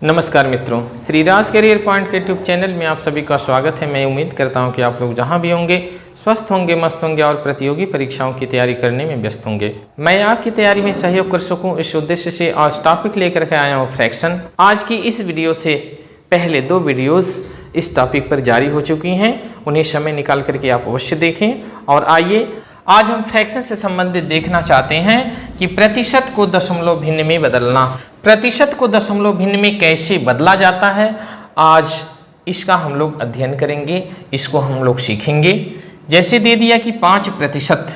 नमस्कार मित्रों, Shriraj career point के यूट्यूब चैनल में आप सभी का स्वागत है। मैं उम्मीद करता हूं कि आप लोग जहां भी होंगे स्वस्थ होंगे, मस्त होंगे और प्रतियोगी परीक्षाओं की तैयारी करने में व्यस्त होंगे। मैं आपकी तैयारी में सहयोग कर सकूं इस उद्देश्य से आज टॉपिक लेकर के आया हूं फ्रैक्शन। आज की इस वीडियो से पहले दो वीडियोज़ इस टॉपिक पर जारी हो चुकी हैं, उन्हें समय निकाल करके आप अवश्य देखें। और आइए आज हम फ्रैक्शन से संबंधित देखना चाहते हैं कि प्रतिशत को दशमलव भिन्न में बदलना, प्रतिशत को दशमलव भिन्न में कैसे बदला जाता है, आज इसका हम लोग अध्ययन करेंगे, इसको हम लोग सीखेंगे। जैसे दे दिया कि 5%,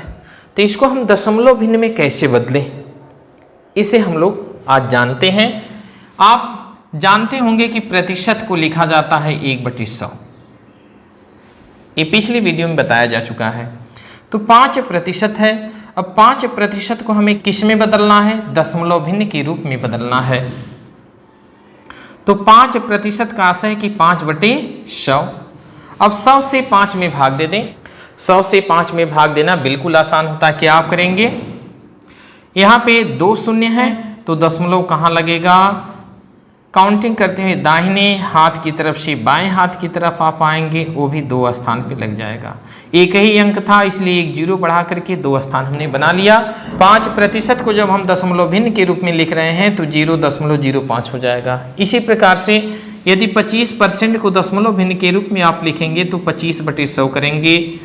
तो इसको हम दशमलव भिन्न में कैसे बदलें, इसे हम लोग आज जानते हैं। आप जानते होंगे कि प्रतिशत को लिखा जाता है 1/100, ये पिछली वीडियो में बताया जा चुका है। तो 5% है। अब 5% को हमें किस में बदलना है? दशमलव भिन्न के रूप में बदलना है। तो 5% का आशय है कि 5/100। अब 100 से 5 में भाग दे दें। 100 से 5 में भाग देना बिल्कुल आसान होता है। क्या आप करेंगे? यहाँ पे 2 शून्य है तो दशमलव कहाँ लगेगा? काउंटिंग करते हुए दाहिने हाथ की तरफ से बाएं हाथ की तरफ आप आएंगे, वो भी 2 स्थान पे लग जाएगा। एक ही अंक था इसलिए एक 0 बढ़ा करके 2 स्थान हमने बना लिया। 5% को जब हम दशमलव भिन्न के रूप में लिख रहे हैं तो 0.05 हो जाएगा। इसी प्रकार से यदि 25% को दशमलव भिन्न के रूप में आप लिखेंगे तो 25/100 करेंगे,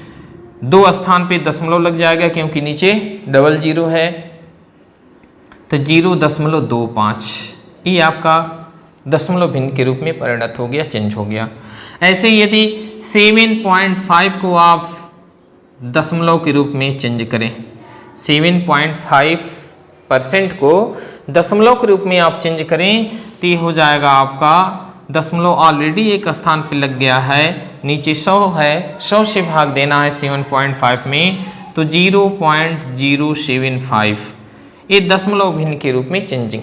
2 स्थान पे दशमलव लग जाएगा क्योंकि नीचे डबल 0 है, तो 0.25 ये आपका दशमलव भिन्न के रूप में परिणत हो गया, चेंज हो गया। ऐसे यदि 7.5 को आप दशमलव के रूप में चेंज करें, 7.5% को दशमलव के रूप में आप चेंज करें तो हो जाएगा आपका दशमलव ऑलरेडी एक स्थान पे लग गया है, नीचे 100 है, 100 से भाग देना है 7.5 में तो 0.075, ये दशमलव भिन्न के रूप में चेंजिंग,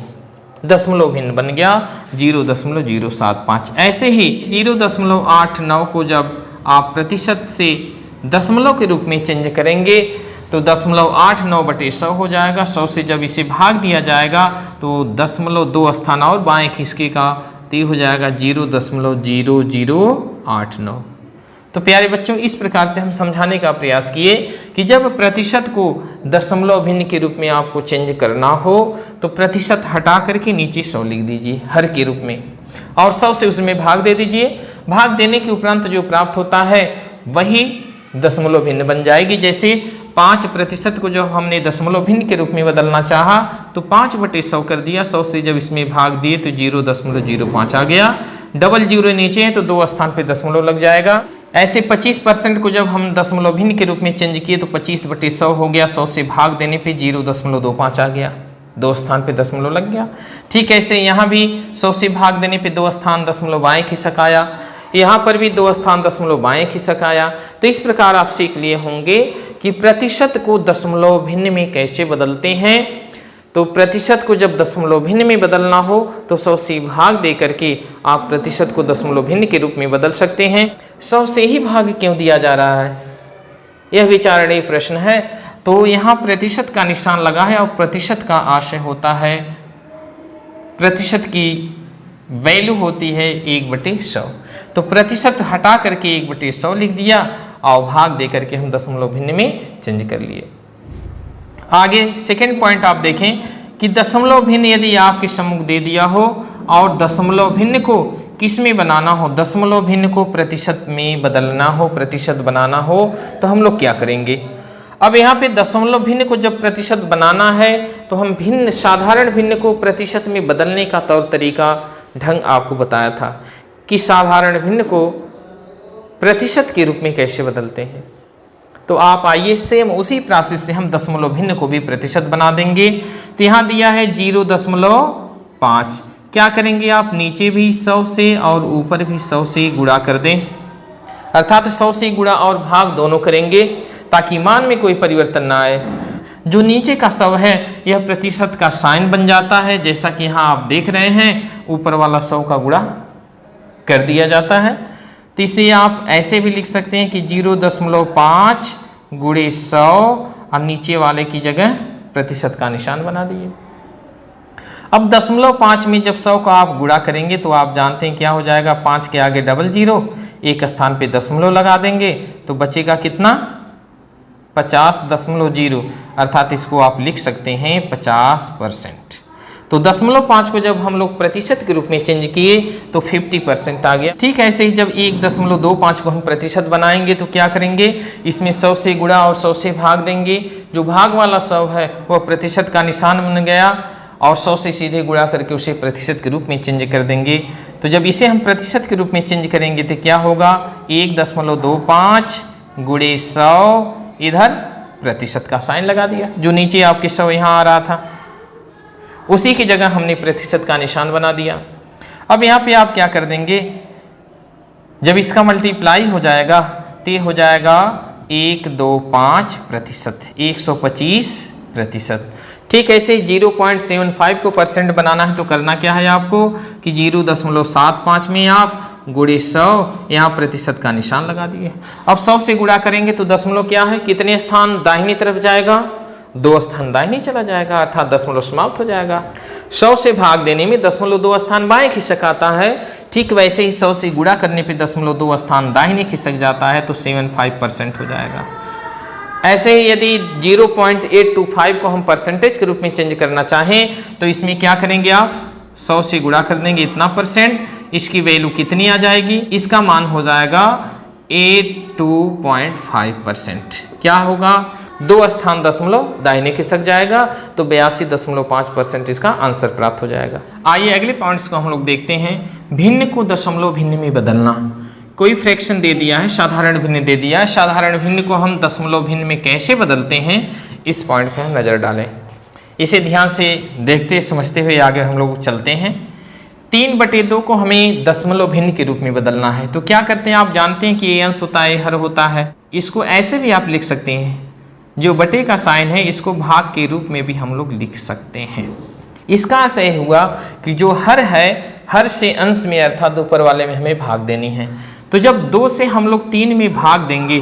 दशमलव भिन्न बन गया 0.075। ऐसे ही 0.89 को जब आप प्रतिशत से दशमलव के रूप में चेंज करेंगे तो 0.89/100 हो जाएगा। 100 से जब इसे भाग दिया जाएगा तो 2 स्थान और बाएं खिसकेगा तो हो जाएगा 0.0089। तो प्यारे बच्चों, इस प्रकार से हम समझाने का प्रयास किए कि जब प्रतिशत को दशमलव भिन्न के रूप में आपको चेंज करना हो तो प्रतिशत हटा करके नीचे 100 लिख दीजिए हर के रूप में, और 100 से उसमें भाग दे दीजिए। भाग देने के उपरांत जो प्राप्त होता है वही दशमलव भिन्न बन जाएगी। जैसे 5% को जब हमने दशमलव भिन्न के रूप में बदलना चाहा तो 5/100 कर दिया, 100 से जब इसमें भाग दिए तो 0.05 आ गया, डबल 0 नीचे है तो 2 स्थान पे दशमलव लग जाएगा। ऐसे 25% को जब हम दशमलव भिन्न के रूप में चेंज किए तो 25/100 हो गया, 100 से भाग देने पे 0.25 आ गया, 2 स्थान पे दशमलव लग गया। ठीक ऐसे यहाँ भी 100 से भाग देने पे 2 स्थान दशमलव बाएं खिसक आया, यहाँ पर भी 2 स्थान दशमलव बाएं खिसक आया। तो इस प्रकार आप सीख लिए होंगे कि प्रतिशत को दशमलव भिन्न में कैसे बदलते हैं। तो प्रतिशत को जब दशमलव भिन्न में बदलना हो तो 100 से भाग दे करके आप प्रतिशत को दशमलव भिन्न के रूप में बदल सकते हैं। 100 से ही भाग क्यों दिया जा रहा है, यह विचारणीय प्रश्न है। तो यहाँ प्रतिशत का निशान लगा है और प्रतिशत का आशय होता है, प्रतिशत की वैल्यू होती है 1/100, तो प्रतिशत हटा करके 1/100 लिख दिया और भाग दे करके हम दशमलव भिन्न में चेंज कर लिए। आगे सेकेंड पॉइंट आप देखें कि दशमलव भिन्न यदि आपके सम्मुख दे दिया हो और दशमलव भिन्न को किस में बनाना हो, दशमलव भिन्न को प्रतिशत में बदलना हो, प्रतिशत बनाना हो, तो हम लोग क्या करेंगे? अब यहाँ पे दशमलव भिन्न को जब प्रतिशत बनाना है तो हम भिन्न, साधारण भिन्न को प्रतिशत में बदलने का तौर तरीका ढंग आपको बताया था कि साधारण भिन्न को प्रतिशत के रूप में कैसे बदलते हैं। तो आप आइए सेम उसी प्रोसेस से हम दशमलव भिन्न को भी प्रतिशत बना देंगे। तो यहाँ दिया है 0.5, क्या करेंगे आप? नीचे भी 100 से और ऊपर भी 100 से गुणा कर दें, अर्थात 100 से गुणा और भाग दोनों करेंगे ताकि मान में कोई परिवर्तन ना आए। जो नीचे का 100 है यह प्रतिशत का साइन बन जाता है, जैसा कि यहाँ आप देख रहे हैं, ऊपर वाला 100 का गुणा कर दिया जाता है। तो इसे आप ऐसे भी लिख सकते हैं कि 0.5 गुणे 100 और नीचे वाले की जगह प्रतिशत का निशान बना दिए। अब 0.5 में जब 100 को आप गुणा करेंगे तो आप जानते हैं क्या हो जाएगा, 5 के आगे डबल जीरो, एक स्थान पे दशमलव लगा देंगे तो बचेगा कितना, 50.0, अर्थात इसको आप लिख सकते हैं 50%। तो 0.5 को जब हम लोग प्रतिशत के रूप में चेंज किए तो 50% आ गया। ठीक है, ऐसे ही जब 1.25 को हम प्रतिशत बनाएंगे तो क्या करेंगे, इसमें 100 से गुणा और 100 से भाग देंगे। जो भाग वाला 100 है वह प्रतिशत का निशान बन गया और 100 से सीधे गुणा करके उसे प्रतिशत के रूप में चेंज कर देंगे। तो जब इसे हम प्रतिशत के रूप में चेंज करेंगे तो क्या होगा, 1.25 गुणे 100, इधर प्रतिशत का साइन लगा दिया, जो नीचे आपके 100 यहाँ आ रहा था उसी की जगह हमने प्रतिशत का निशान बना दिया। अब यहाँ पे आप क्या कर देंगे, जब इसका मल्टीप्लाई हो जाएगा तो ये हो जाएगा 125%, 125%। ठीक है, ऐसे 0.75 को परसेंट बनाना है तो करना क्या है आपको कि 0.75 में आप गुणे 100, यहाँ प्रतिशत का निशान लगा दिए। अब 100 से गुणा करेंगे तो दशमलव क्या है, कितने स्थान दाहिनी तरफ जाएगा, 2 स्थान दाहिनी चला जाएगा, अर्थात दशमलव समाप्त हो जाएगा। 100 से भाग देने में दशमलव 2 स्थान बाएं खिसक आता है, ठीक वैसे ही 100 से गुणा करने पे दशमलव 2 स्थान दाहिने खिसक जाता है तो 75% हो जाएगा। ऐसे ही यदि 0.825 को हम परसेंटेज के रूप में चेंज करना चाहें तो इसमें क्या करेंगे आप, 100 से गुणा कर देंगे इतना परसेंट, इसकी वैल्यू कितनी आ जाएगी, इसका मान हो जाएगा 82.5%। क्या होगा, 2 स्थान दशमलव दाहिने खिसक जाएगा तो 82.5% इसका आंसर प्राप्त हो जाएगा। आइए अगले पॉइंट्स को हम लोग देखते हैं। भिन्न को दशमलव भिन्न में बदलना। कोई फ्रैक्शन दे दिया है, साधारण भिन्न दे दिया है, साधारण भिन्न को हम दशमलव भिन्न में कैसे बदलते हैं, इस पॉइंट पर नजर डालें। इसे ध्यान से देखते समझते हुए आगे हम लोग चलते हैं। 3/2 को हमें दशमलव भिन्न के रूप में बदलना है तो क्या करते हैं, आप जानते हैं कि ये अंश होता है, हर होता है। इसको ऐसे भी आप लिख सकते हैं, जो बटे का साइन है इसको भाग के रूप में भी हम लोग लिख सकते हैं। इसका अर्थ यह हुआ कि जो हर है, हर से अंश में अर्थात ऊपर वाले में हमें भाग देनी है। तो जब 2 से हम लोग 3 में भाग देंगे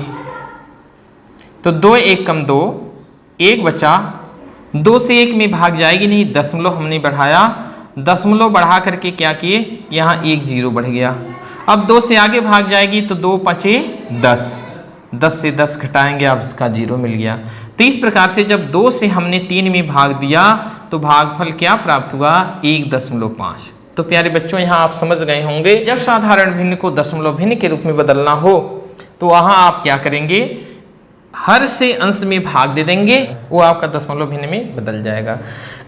तो 2 1 कम 2, 1 बचा, 2 से 1 में भाग जाएगी नहीं, दशमलव हमने बढ़ाया, दशमलव बढ़ा करके क्या किए, यहाँ 1 0 बढ़ गया। अब 2 से आगे भाग जाएगी तो 2 5 10, 10 से 10 घटाएंगे, अब इसका 0 मिल गया। तो इस प्रकार से जब 2 से हमने 3 में भाग दिया तो भागफल क्या प्राप्त हुआ, 1.5। तो प्यारे बच्चों यहाँ आप समझ गए होंगे, जब साधारण भिन्न को दशमलव भिन्न के रूप में बदलना हो तो वहाँ आप क्या करेंगे, हर से अंश में भाग दे देंगे, वो आपका दशमलव भिन्न में बदल जाएगा।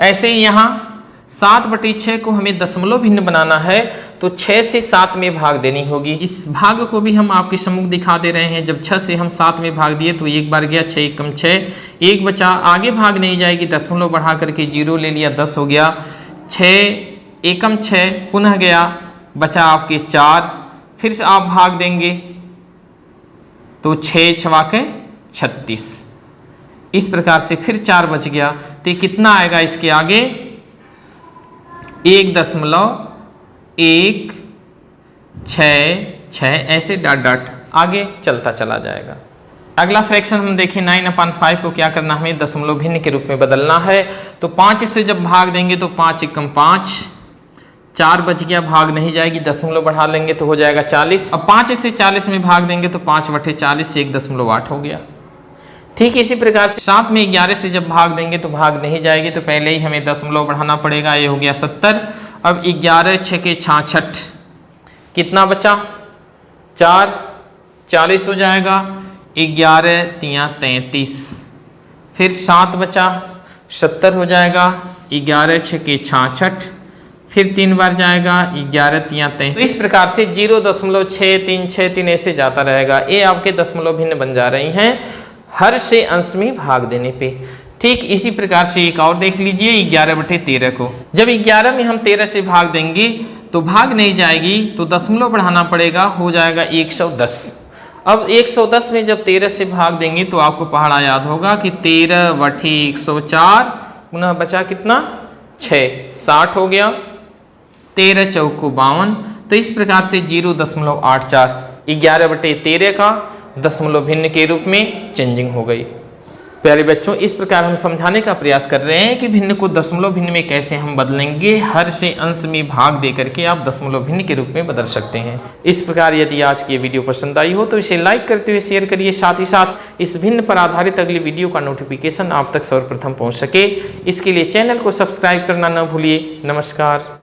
ऐसे ही यहाँ 7/6 को हमें दशमलव भिन्न बनाना है तो 6 से 7 में भाग देनी होगी। इस भाग को भी हम आपके सम्मुख दिखा दे रहे हैं। जब 6 से हम 7 में भाग दिए तो 1 बार गया, 6 1 कम 6, 1 बचा, आगे भाग नहीं जाएगी, दशमलव बढ़ा करके 0 ले लिया, 10 हो गया, 6 1 कम 6 पुनः गया, बचा आपके 4, फिर से आप भाग देंगे तो 6 6 36, इस प्रकार से फिर 4 बच गया तो कितना आएगा, इसके आगे 1.166, ऐसे डॉट डॉट आगे चलता चला जाएगा। अगला फ्रैक्शन हम देखें, 9/5 को क्या करना, हमें दशमलव भिन्न के रूप में बदलना है। तो 5 से जब भाग देंगे तो 5 1 कम 5, 4 बच गया, भाग नहीं जाएगी, दशमलव बढ़ा लेंगे तो हो जाएगा 40। अब 5 से 40 में भाग देंगे तो 5/40 से 1.8 हो गया। ठीक इसी प्रकार से 7 में 11 से जब भाग देंगे तो भाग नहीं जाएगी, तो पहले ही हमें दशमलव बढ़ाना पड़ेगा, ये हो गया 70। अब 11 6 66, कितना बचा, 4, 40 हो जाएगा, 11 3 33, फिर 7 बचा, 70 हो जाएगा, 11 6 66, फिर 3 बार जाएगा, 11 3 33। तो इस प्रकार से 0.6363 ऐसे जाता रहेगा। ये आपके दशमलव भिन्न बन जा रही हैं हर से अंश में भाग देने पे। ठीक इसी प्रकार से एक और देख लीजिए, 11/13 को जब 11 में हम 13 से भाग देंगे तो भाग नहीं जाएगी, तो दशमलव बढ़ाना पड़ेगा, हो जाएगा 110। अब 110 में जब 13 से भाग देंगे तो आपको पहाड़ा याद होगा कि 13/104, पुनः बचा कितना, 6, 60 हो गया, 13 चौको 52। तो इस प्रकार से 0.84 11/13 का दशमलव भिन्न के रूप में चेंजिंग हो गई। प्यारे बच्चों, इस प्रकार हम समझाने का प्रयास कर रहे हैं कि भिन्न को दशमलव भिन्न में कैसे हम बदलेंगे। हर से अंश में भाग दे करके आप दशमलव भिन्न के रूप में बदल सकते हैं। इस प्रकार यदि आज की वीडियो पसंद आई हो तो इसे लाइक करते हुए शेयर करिए। साथ ही साथ इस भिन्न पर आधारित अगली वीडियो का नोटिफिकेशन आप तक सर्वप्रथम पहुंच सके, इसके लिए चैनल को सब्सक्राइब करना न भूलिए। नमस्कार।